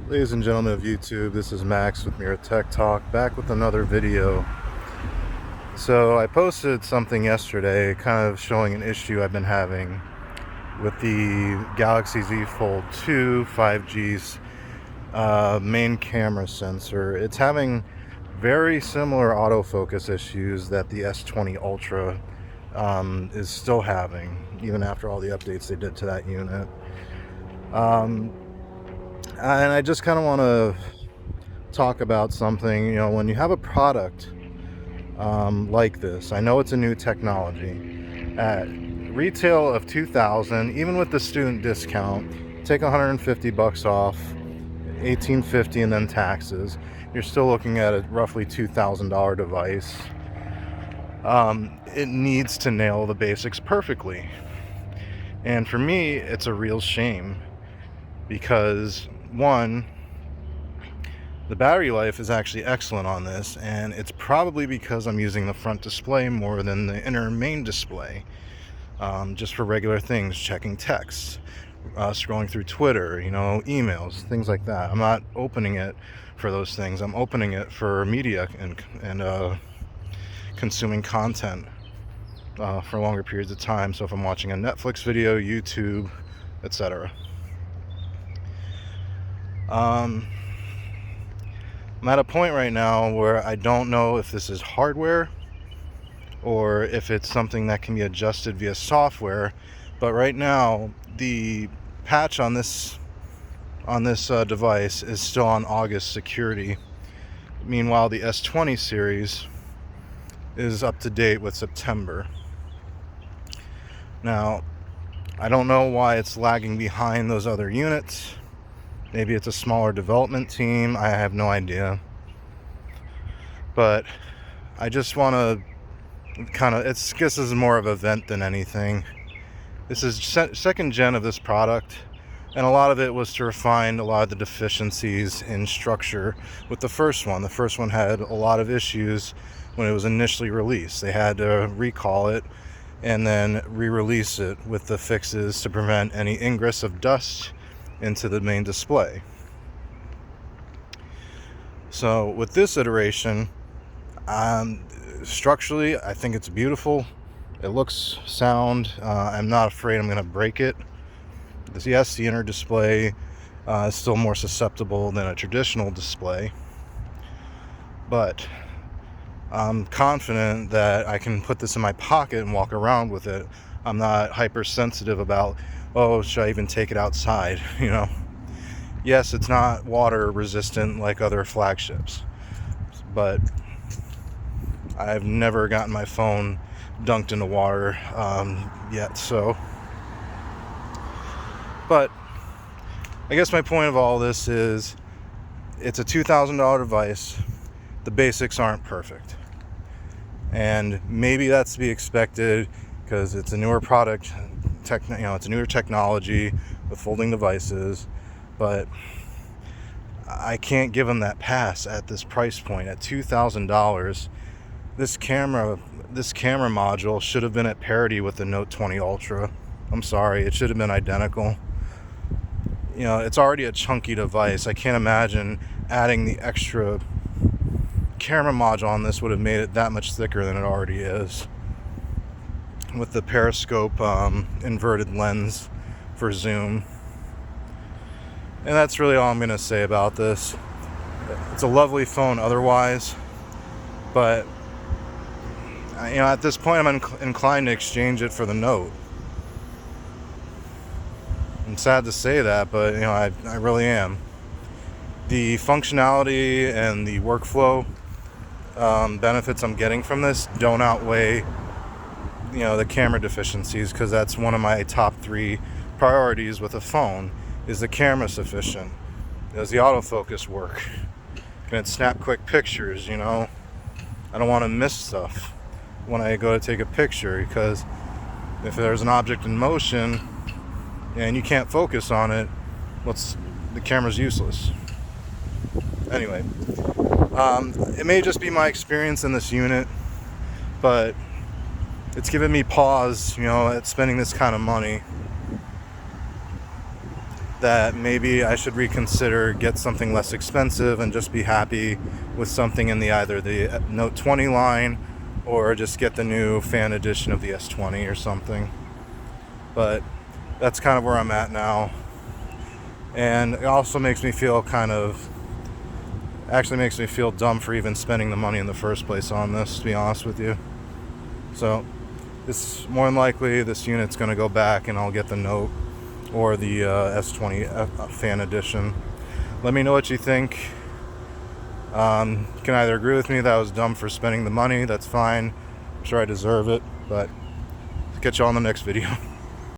Ladies and gentlemen of YouTube, this is Max with Mirror Tech Talk, back with another video. So I posted something yesterday kind of showing an issue I've been having with the Galaxy Z Fold 2 5G's main camera sensor. It's having very similar autofocus issues that the S20 Ultra is still having, even after all the updates they did to that unit. And I just kind of want to talk about something. You know, when you have a product like this, I know it's a new technology. At retail of $2,000, even with the student discount, take $150 off, $1,850 and then taxes, you're still looking at a roughly $2,000 device. It needs to nail the basics perfectly. And for me, it's a real shame because, one, the battery life is actually excellent on this, and it's probably because I'm using the front display more than the inner main display, just for regular things, checking texts, scrolling through Twitter, emails, things like that. I'm not opening it for those things. I'm opening it for media and consuming content for longer periods of time. So if I'm watching a Netflix video, YouTube, etc. I'm at a point right now where I don't know if this is hardware or if it's something that can be adjusted via software. But right now, the patch on this device is still on August security. Meanwhile, the S20 series is up to date with September. Now, I don't know why it's lagging behind those other units. Maybe it's a smaller development team. I have no idea. But I just want to guess this is more of an event than anything. This is second gen of this product, and a lot of it was to refine a lot of the deficiencies in structure with the first one. The first one had a lot of issues when it was initially released. They had to recall it and then re-release it with the fixes to prevent any ingress of dust into the main display. So with this iteration, structurally, I think it's beautiful. It looks sound. I'm not afraid I'm going to break it. Yes, the inner display is still more susceptible than a traditional display, but I'm confident that I can put this in my pocket and walk around with it. I'm not hypersensitive about, oh, should I even take it outside? Yes, it's not water resistant like other flagships, but I've never gotten my phone dunked into water yet. But I guess my point of all this is it's a $2,000 device. The basics aren't perfect. And maybe that's to be expected because it's a newer product, it's a newer technology with folding devices, but I can't give them that pass at this price point. At $2,000, this camera module should have been at parity with the Note 20 Ultra. I'm sorry, it should have been identical. It's already a chunky device. I can't imagine adding the extra camera module on this would have made it that much thicker than it already is, with the periscope inverted lens for zoom. And that's really all I'm going to say about this. It's a lovely phone otherwise, but at this point I'm inclined to exchange it for the Note. I'm sad to say that, but I really am. The functionality and the workflow benefits I'm getting from this don't outweigh the camera deficiencies, because that's one of my top 3 priorities with a phone. Is the camera sufficient? Does the autofocus work? Can it snap quick pictures? I don't want to miss stuff when I go to take a picture, because if there's an object in motion and you can't focus on it, the camera's useless. Anyway, it may just be my experience in this unit, but it's given me pause, at spending this kind of money. that maybe I should reconsider, get something less expensive, and just be happy with something in the either the Note 20 line or just get the new fan edition of the S20 or something. But that's kind of where I'm at now. And it also makes me feel actually makes me feel dumb for even spending the money in the first place on this, to be honest with you. So this, more than likely, this unit's going to go back and I'll get the Note or the S20 fan edition. Let me know what you think. You can either agree with me that I was dumb for spending the money, that's fine, I'm sure I deserve it, but catch you all in the next video.